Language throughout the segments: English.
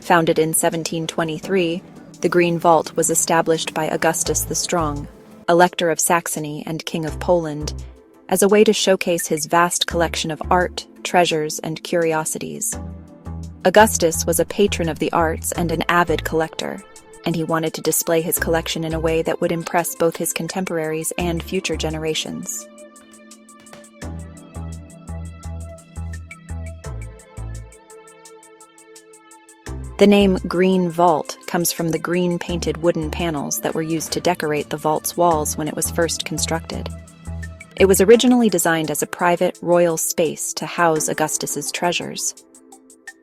Founded in 1723, the Green Vault was established by Augustus the Strong, Elector of Saxony and King of Poland, as a way to showcase his vast collection of art, treasures, and curiosities. Augustus was a patron of the arts and an avid collector, and he wanted to display his collection in a way that would impress both his contemporaries and future generations. The name Green Vault comes from the green painted wooden panels that were used to decorate the vault's walls when it was first constructed. It was originally designed as a private, royal space to house Augustus's treasures.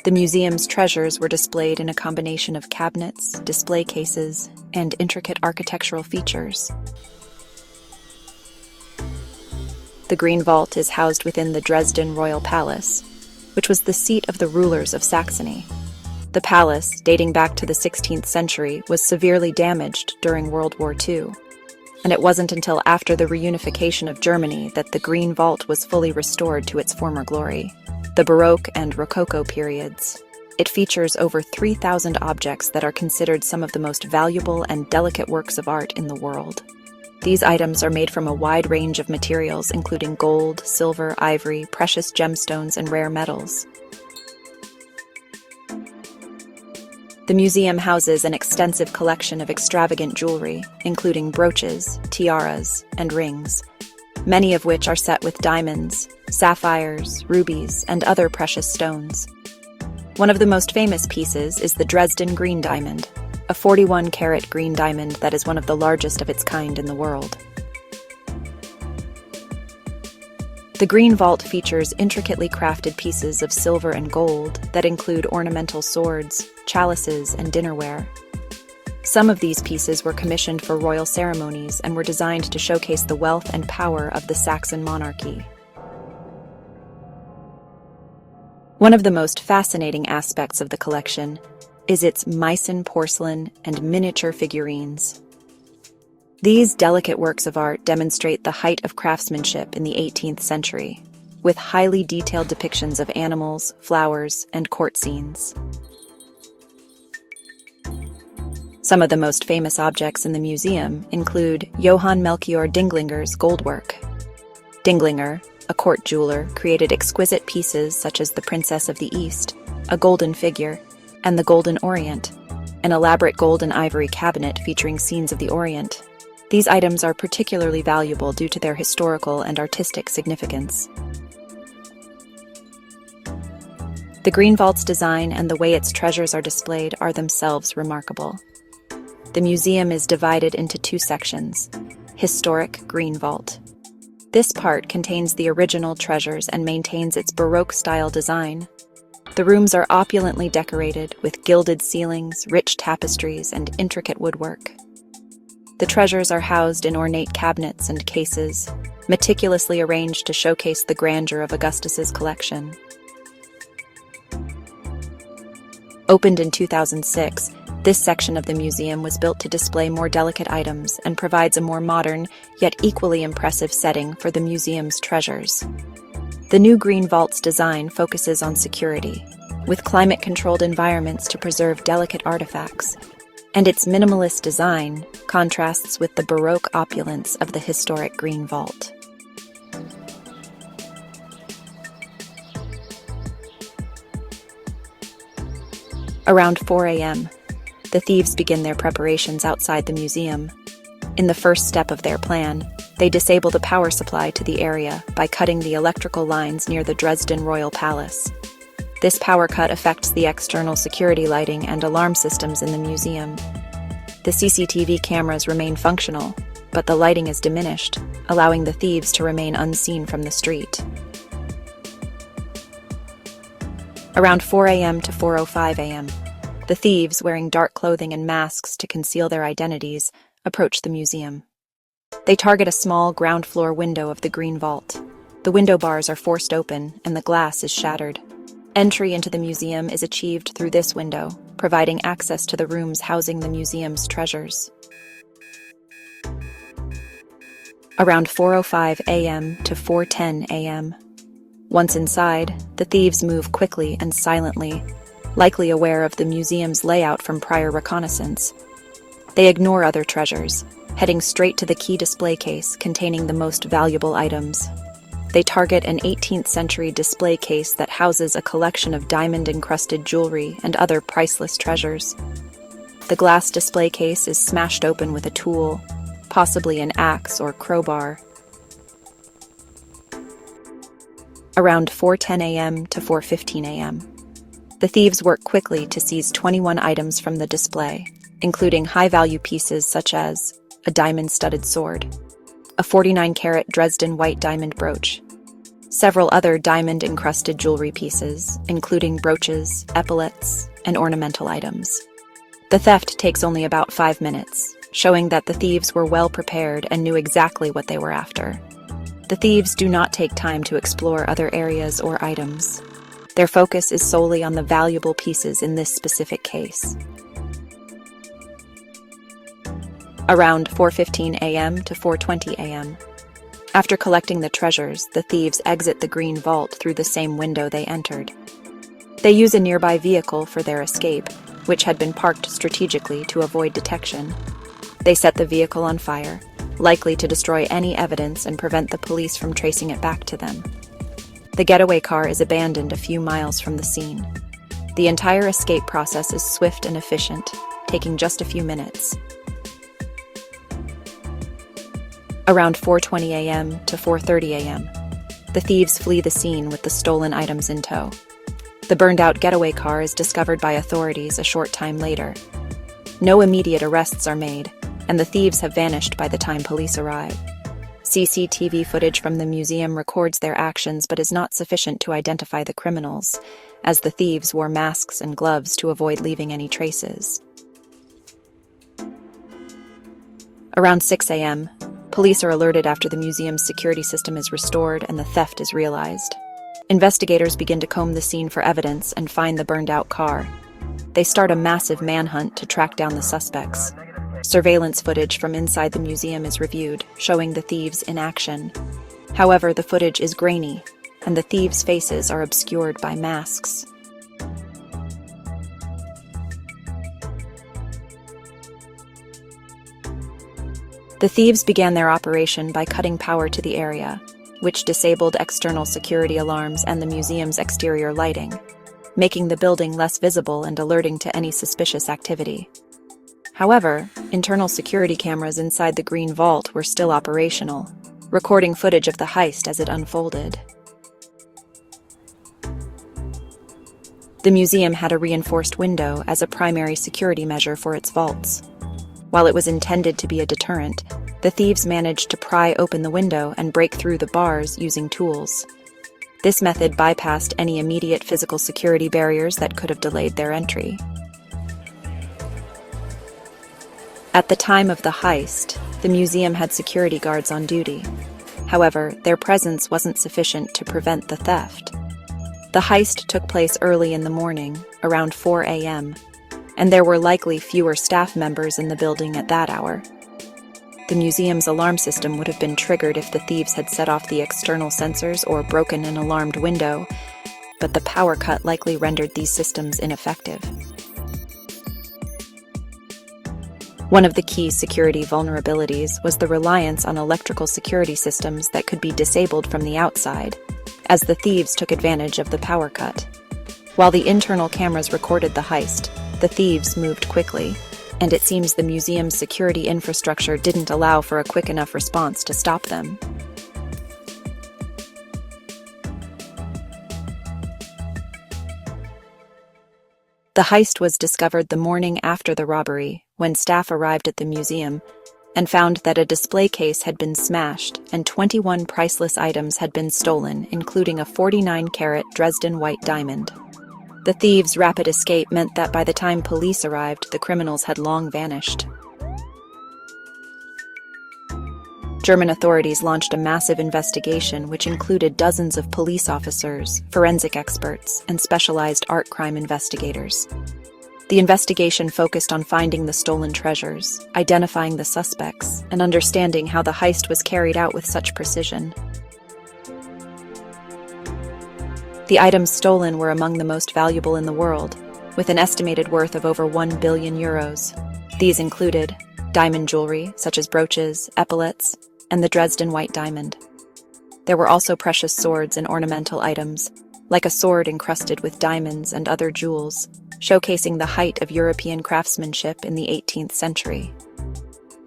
The museum's treasures were displayed in a combination of cabinets, display cases, and intricate architectural features. The Green Vault is housed within the Dresden Royal Palace, which was the seat of the rulers of Saxony. The palace, dating back to the 16th century, was severely damaged during World War II, and it wasn't until after the reunification of Germany that the Green Vault was fully restored to its former glory, the Baroque and Rococo periods. It features over 3,000 objects that are considered some of the most valuable and delicate works of art in the world. These items are made from a wide range of materials, including gold, silver, ivory, precious gemstones, and rare metals. The museum houses an extensive collection of extravagant jewelry, including brooches, tiaras, and rings, many of which are set with diamonds, sapphires, rubies, and other precious stones. One of the most famous pieces is the Dresden Green Diamond, a 41-carat green diamond that is one of the largest of its kind in the world. The Green Vault features intricately crafted pieces of silver and gold that include ornamental swords, chalices, and dinnerware. Some of these pieces were commissioned for royal ceremonies and were designed to showcase the wealth and power of the Saxon monarchy. One of the most fascinating aspects of the collection is its Meissen porcelain and miniature figurines. These delicate works of art demonstrate the height of craftsmanship in the 18th century, with highly detailed depictions of animals, flowers, and court scenes. Some of the most famous objects in the museum include Johann Melchior Dinglinger's goldwork. Dinglinger, a court jeweler, created exquisite pieces such as the Princess of the East, a golden figure, and the Golden Orient, an elaborate gold and ivory cabinet featuring scenes of the Orient. These items are particularly valuable due to their historical and artistic significance. The Green Vault's design and the way its treasures are displayed are themselves remarkable. The museum is divided into two sections: Historic Green Vault. This part contains the original treasures and maintains its Baroque-style design. The rooms are opulently decorated with gilded ceilings, rich tapestries, and intricate woodwork. The treasures are housed in ornate cabinets and cases, meticulously arranged to showcase the grandeur of Augustus's collection. Opened in 2006, this section of the museum was built to display more delicate items and provides a more modern, yet equally impressive setting for the museum's treasures. The new Green Vault's design focuses on security, with climate-controlled environments to preserve delicate artifacts, and its minimalist design contrasts with the Baroque opulence of the historic Green Vault. Around 4 a.m., the thieves begin their preparations outside the museum. In the first step of their plan, they disable the power supply to the area by cutting the electrical lines near the Dresden Royal Palace. This power cut affects the external security lighting and alarm systems in the museum. The CCTV cameras remain functional, but the lighting is diminished, allowing the thieves to remain unseen from the street. Around 4 a.m. to 4:05 a.m., the thieves, wearing dark clothing and masks to conceal their identities, approach the museum. They target a small ground-floor window of the Green Vault. The window bars are forced open, and the glass is shattered. Entry into the museum is achieved through this window, providing access to the rooms housing the museum's treasures. Around 4:05 a.m. to 4:10 a.m. Once inside, the thieves move quickly and silently, likely aware of the museum's layout from prior reconnaissance. They ignore other treasures, heading straight to the key display case containing the most valuable items. They target an 18th century display case that houses a collection of diamond-encrusted jewelry and other priceless treasures. The glass display case is smashed open with a tool, possibly an axe or crowbar. Around 4:10 a.m. to 4:15 a.m. The thieves work quickly to seize 21 items from the display, including high-value pieces such as a diamond-studded sword, a 49-carat Dresden White Diamond brooch, several other diamond-encrusted jewelry pieces, including brooches, epaulettes, and ornamental items. The theft takes only about 5 minutes, showing that the thieves were well prepared and knew exactly what they were after. The thieves do not take time to explore other areas or items. Their focus is solely on the valuable pieces in this specific case. Around 4:15 a.m. to 4:20 a.m. After collecting the treasures, the thieves exit the green vault through the same window they entered. They use a nearby vehicle for their escape, which had been parked strategically to avoid detection. They set the vehicle on fire, likely to destroy any evidence and prevent the police from tracing it back to them. The getaway car is abandoned a few miles from the scene. The entire escape process is swift and efficient, taking just a few minutes. Around 4:20 a.m. to 4:30 a.m., the thieves flee the scene with the stolen items in tow. The burned-out getaway car is discovered by authorities a short time later. No immediate arrests are made, and the thieves have vanished by the time police arrive. CCTV footage from the museum records their actions but is not sufficient to identify the criminals, as the thieves wore masks and gloves to avoid leaving any traces. Around 6 a.m., police are alerted after the museum's security system is restored and the theft is realized. Investigators begin to comb the scene for evidence and find the burned-out car. They start a massive manhunt to track down the suspects. Surveillance footage from inside the museum is reviewed, showing the thieves in action. However, the footage is grainy, and the thieves' faces are obscured by masks. The thieves began their operation by cutting power to the area, which disabled external security alarms and the museum's exterior lighting, making the building less visible and alerting to any suspicious activity. However, internal security cameras inside the green vault were still operational, recording footage of the heist as it unfolded. The museum had a reinforced window as a primary security measure for its vaults. While it was intended to be a deterrent, the thieves managed to pry open the window and break through the bars using tools. This method bypassed any immediate physical security barriers that could have delayed their entry. At the time of the heist, the museum had security guards on duty. However, their presence wasn't sufficient to prevent the theft. The heist took place early in the morning, around 4 a.m., and there were likely fewer staff members in the building at that hour. The museum's alarm system would have been triggered if the thieves had set off the external sensors or broken an alarmed window, but the power cut likely rendered these systems ineffective. One of the key security vulnerabilities was the reliance on electrical security systems that could be disabled from the outside, as the thieves took advantage of the power cut. While the internal cameras recorded the heist, the thieves moved quickly, and it seems the museum's security infrastructure didn't allow for a quick enough response to stop them. The heist was discovered the morning after the robbery, when staff arrived at the museum and found that a display case had been smashed and 21 priceless items had been stolen, including a 49-carat Dresden White Diamond. The thieves' rapid escape meant that by the time police arrived, the criminals had long vanished. German authorities launched a massive investigation which included dozens of police officers, forensic experts, and specialized art crime investigators. The investigation focused on finding the stolen treasures, identifying the suspects, and understanding how the heist was carried out with such precision. The items stolen were among the most valuable in the world, with an estimated worth of over 1 billion euros. These included diamond jewellery, such as brooches, epaulettes, and the Dresden White Diamond. There were also precious swords and ornamental items, like a sword encrusted with diamonds and other jewels, showcasing the height of European craftsmanship in the 18th century.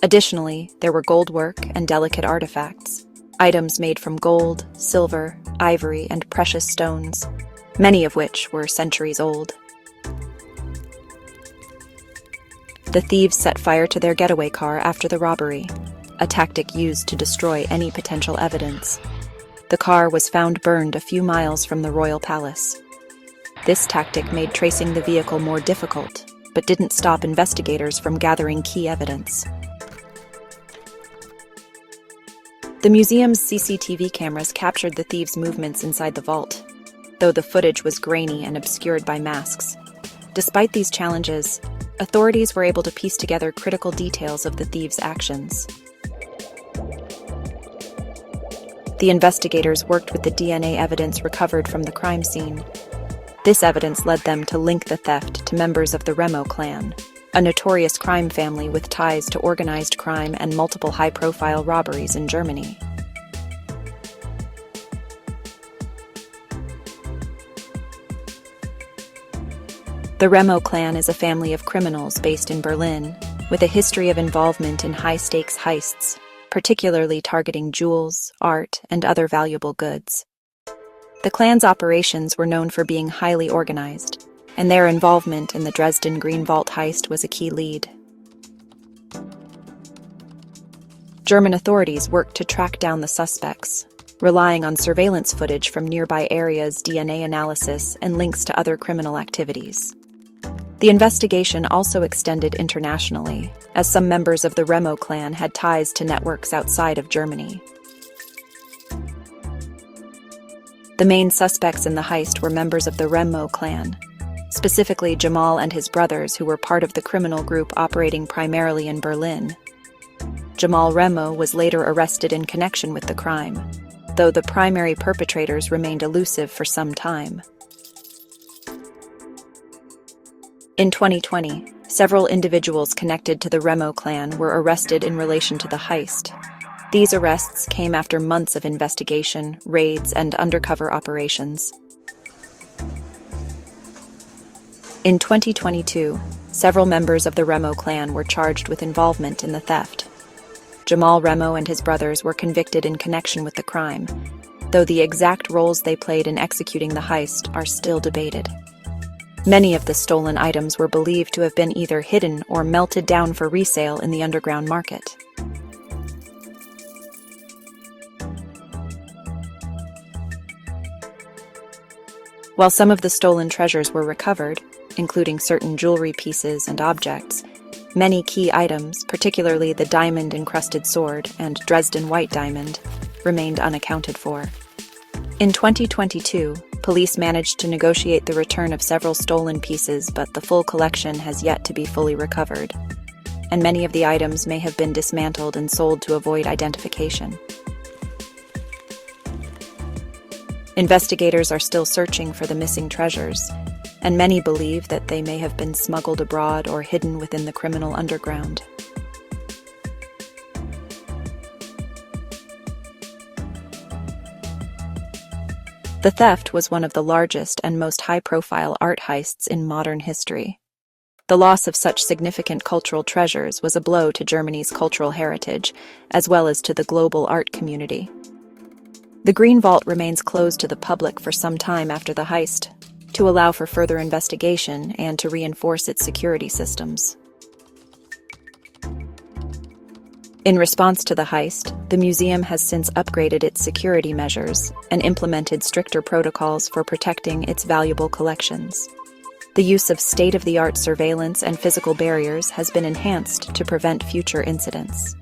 Additionally, there were gold work and delicate artifacts, items made from gold, silver, ivory, and precious stones, many of which were centuries old. The thieves set fire to their getaway car after the robbery, a tactic used to destroy any potential evidence. The car was found burned a few miles from the royal palace. This tactic made tracing the vehicle more difficult, but didn't stop investigators from gathering key evidence. The museum's CCTV cameras captured the thieves' movements inside the vault, though the footage was grainy and obscured by masks. Despite these challenges, authorities were able to piece together critical details of the thieves' actions. The investigators worked with the DNA evidence recovered from the crime scene. This evidence led them to link the theft to members of the Remo clan, a notorious crime family with ties to organized crime and multiple high-profile robberies in Germany. The Remo clan is a family of criminals based in Berlin, with a history of involvement in high-stakes heists, particularly targeting jewels, art, and other valuable goods. The clan's operations were known for being highly organized, and their involvement in the Dresden Green Vault heist was a key lead. German authorities worked to track down the suspects, relying on surveillance footage from nearby areas, DNA analysis, and links to other criminal activities. The investigation also extended internationally, as some members of the Remo clan had ties to networks outside of Germany. The main suspects in the heist were members of the Remo clan, specifically Jamal and his brothers, who were part of the criminal group operating primarily in Berlin. Jamal Remo was later arrested in connection with the crime, though the primary perpetrators remained elusive for some time. In 2020, several individuals connected to the Remo clan were arrested in relation to the heist. These arrests came after months of investigation, raids, and undercover operations. In 2022, several members of the Remo clan were charged with involvement in the theft. Jamal Remo and his brothers were convicted in connection with the crime, though the exact roles they played in executing the heist are still debated. Many of the stolen items were believed to have been either hidden or melted down for resale in the underground market. While some of the stolen treasures were recovered, including certain jewelry pieces and objects, many key items, particularly the diamond-encrusted sword and Dresden White Diamond, remained unaccounted for. In 2022, police managed to negotiate the return of several stolen pieces, but the full collection has yet to be fully recovered, and many of the items may have been dismantled and sold to avoid identification. Investigators are still searching for the missing treasures, and many believe that they may have been smuggled abroad or hidden within the criminal underground. The theft was one of the largest and most high-profile art heists in modern history. The loss of such significant cultural treasures was a blow to Germany's cultural heritage, as well as to the global art community. The Green Vault remains closed to the public for some time after the heist, to allow for further investigation and to reinforce its security systems. In response to the heist, the museum has since upgraded its security measures and implemented stricter protocols for protecting its valuable collections. The use of state-of-the-art surveillance and physical barriers has been enhanced to prevent future incidents.